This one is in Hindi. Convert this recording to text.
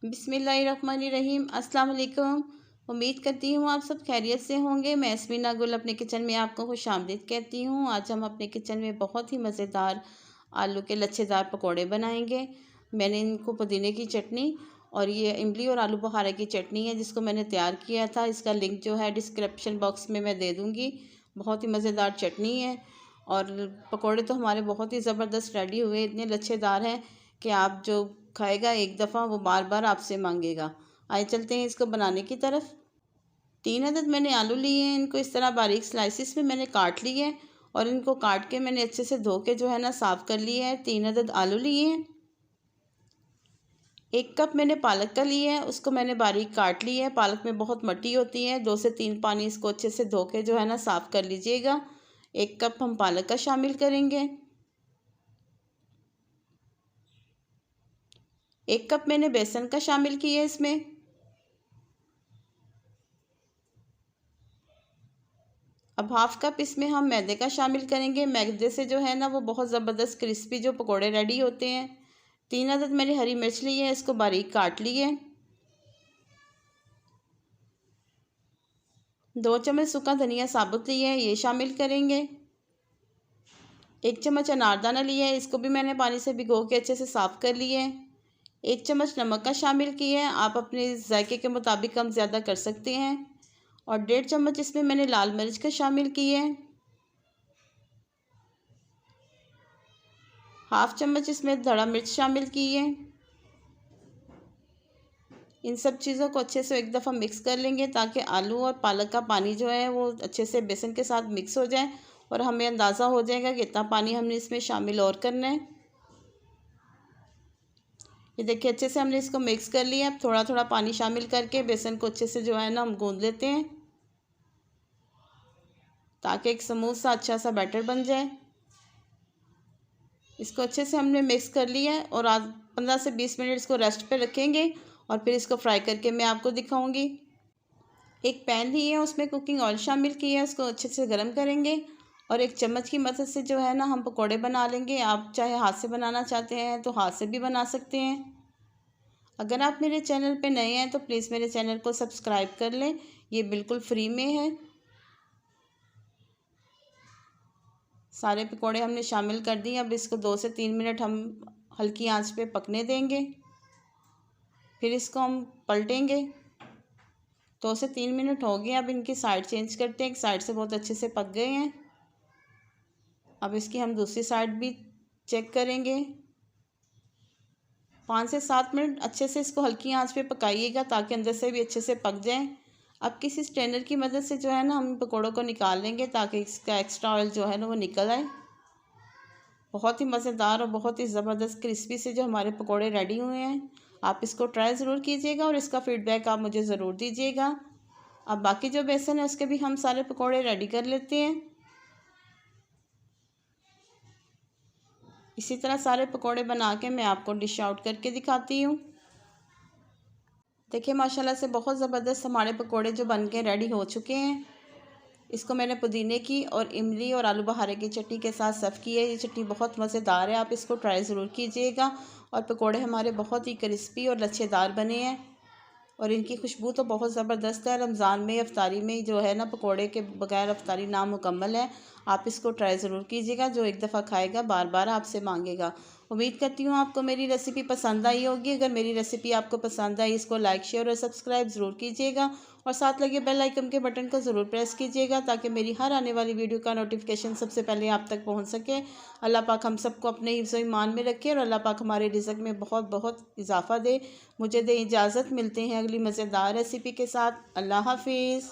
बिस्मिल्लाहिर्रहमानिर्रहीम। अस्सलाम वालेकुम। उम्मीद करती हूँ आप सब खैरियत से होंगे। मैं यस्मीना गुल अपने किचन में आपको खुशामदीद कहती हूँ। आज हम अपने किचन में बहुत ही मज़ेदार आलू के लच्छेदार पकोड़े बनाएंगे। मैंने इनको पुदीने की चटनी और ये इमली और आलू बुखारे की चटनी है जिसको मैंने तैयार किया था। इसका लिंक जो है डिस्क्रिप्शन बॉक्स में मैं दे दूँगी। बहुत ही मज़ेदार चटनी है और पकोड़े तो हमारे बहुत ही ज़बरदस्त रेडी हुए, इतने लच्छेदार हैं कि आप जो खाएगा एक दफ़ा वो बार बार आपसे मांगेगा। आइए चलते हैं इसको बनाने की तरफ। 3 अदद मैंने आलू लिए हैं, इनको इस तरह बारीक स्लाइसिस में मैंने काट लिए हैं और इनको काट के मैंने अच्छे से धो के जो है ना साफ़ कर लिए है। 3 अदद आलू लिए हैं। 1 कप मैंने पालक का लिया है, उसको मैंने बारीक काट लिया है। पालक में बहुत मट्टी होती है, 2 से 3 पानी इसको अच्छे से धो के जो है ना साफ़ कर लीजिएगा। 1 कप हम पालक का शामिल करेंगे। 1 कप मैंने बेसन का शामिल किया है इसमें। अब 1/2 कप इसमें हम मैदे का शामिल करेंगे। मैदे से जो है ना वो बहुत ज़बरदस्त क्रिस्पी जो पकोड़े रेडी होते हैं। 3 अदद मैंने हरी मिर्च ली है, इसको बारीक काट ली है। 2 चम्मच सूखा धनिया साबुत लिया है, ये शामिल करेंगे। 1 चम्मच अनारदाना लिया है, इसको भी मैंने पानी से भिगो के अच्छे से साफ़ कर लिया है। 1 चम्मच नमक का शामिल किया है, आप अपने जायके के मुताबिक कम ज़्यादा कर सकते हैं। और 1.5 चम्मच इसमें मैंने लाल मिर्च का शामिल किया है। 1/2 चम्मच इसमें धड़ा मिर्च शामिल की है। इन सब चीज़ों को अच्छे से एक दफ़ा मिक्स कर लेंगे ताकि आलू और पालक का पानी जो है वो अच्छे से बेसन के साथ मिक्स हो जाए और हमें अंदाज़ा हो जाएगा कि इतना पानी हमने इसमें शामिल और करना है। ये देखिए अच्छे से हमने इसको मिक्स कर लिया। अब थोड़ा थोड़ा पानी शामिल करके बेसन को अच्छे से जो है ना हम गूंद लेते हैं ताकि एक स्मूथ सा अच्छा सा बैटर बन जाए। इसको अच्छे से हमने मिक्स कर लिया है और आज 15 से 20 मिनट इसको रेस्ट पे रखेंगे और फिर इसको फ्राई करके मैं आपको दिखाऊंगी। एक पैन लिए है, उसमें कुकिंग ऑयल शामिल किया है, उसको अच्छे से गर्म करेंगे और एक चम्मच की मदद से जो है ना हम पकोड़े बना लेंगे। आप चाहे हाथ से बनाना चाहते हैं तो हाथ से भी बना सकते हैं। अगर आप मेरे चैनल पे नए हैं तो प्लीज़ मेरे चैनल को सब्सक्राइब कर लें, ये बिल्कुल फ्री में है। सारे पकोड़े हमने शामिल कर दिए। अब इसको 2 से 3 मिनट हम हल्की आंच पे पकने देंगे, फिर इसको हम पलटेंगे। 2 से 3 मिनट हो गए, अब इनकी साइड चेंज करते हैं। एक साइड से बहुत अच्छे से पक गए हैं, अब इसकी हम दूसरी साइड भी चेक करेंगे। 5 से 7 मिनट अच्छे से इसको हल्की आंच पे पकाइएगा ताकि अंदर से भी अच्छे से पक जाए। अब किसी स्ट्रेनर की मदद से जो है ना हम पकोड़ों को निकाल लेंगे ताकि इसका एक्स्ट्रा ऑयल जो है ना वो निकल आए। बहुत ही मज़ेदार और बहुत ही ज़बरदस्त क्रिस्पी से जो हमारे पकोड़े रेडी हुए हैं। आप इसको ट्राई ज़रूर कीजिएगा और इसका फ़ीडबैक आप मुझे ज़रूर दीजिएगा। अब बाकी जो बेसन है उसके भी हम सारे पकोड़े रेडी कर लेते हैं। इसी तरह सारे पकोड़े बना के मैं आपको डिश आउट करके दिखाती हूँ। देखिए माशाल्लाह से बहुत ज़बरदस्त हमारे पकोड़े जो बन के रेडी हो चुके हैं। इसको मैंने पुदीने की और इमली और आलू बुखारे की चटनी के साथ सर्व किया है। ये चटनी बहुत मज़ेदार है, आप इसको ट्राई ज़रूर कीजिएगा। और पकोड़े हमारे बहुत ही क्रिस्पी और लच्छेदार बने हैं और इनकी खुशबू तो बहुत ज़बरदस्त है। रमज़ान में अफ्तारी में जो है ना पकोड़े के बगैर अफ्तारी नामुकम्मल है। आप इसको ट्राई ज़रूर कीजिएगा, जो एक दफ़ा खाएगा बार बार आपसे मांगेगा। उम्मीद करती हूँ आपको मेरी रेसिपी पसंद आई होगी। अगर मेरी रेसिपी आपको पसंद आई इसको लाइक शेयर और सब्सक्राइब ज़रूर कीजिएगा और साथ लगे बेल आइकन के बटन को ज़रूर प्रेस कीजिएगा ताकि मेरी हर आने वाली वीडियो का नोटिफिकेशन सबसे पहले आप तक पहुँच सके। अल्लाह पाक हम सबको अपने हिफ्ज़ व ईमान में रखे और अल्लाह पाक हमारे रिज़्क़ में बहुत बहुत इजाफ़ा दे। मुझे दे इजाज़त, मिलते हैं अगली मज़ेदार रेसिपी के साथ। अल्लाह हाफिज़।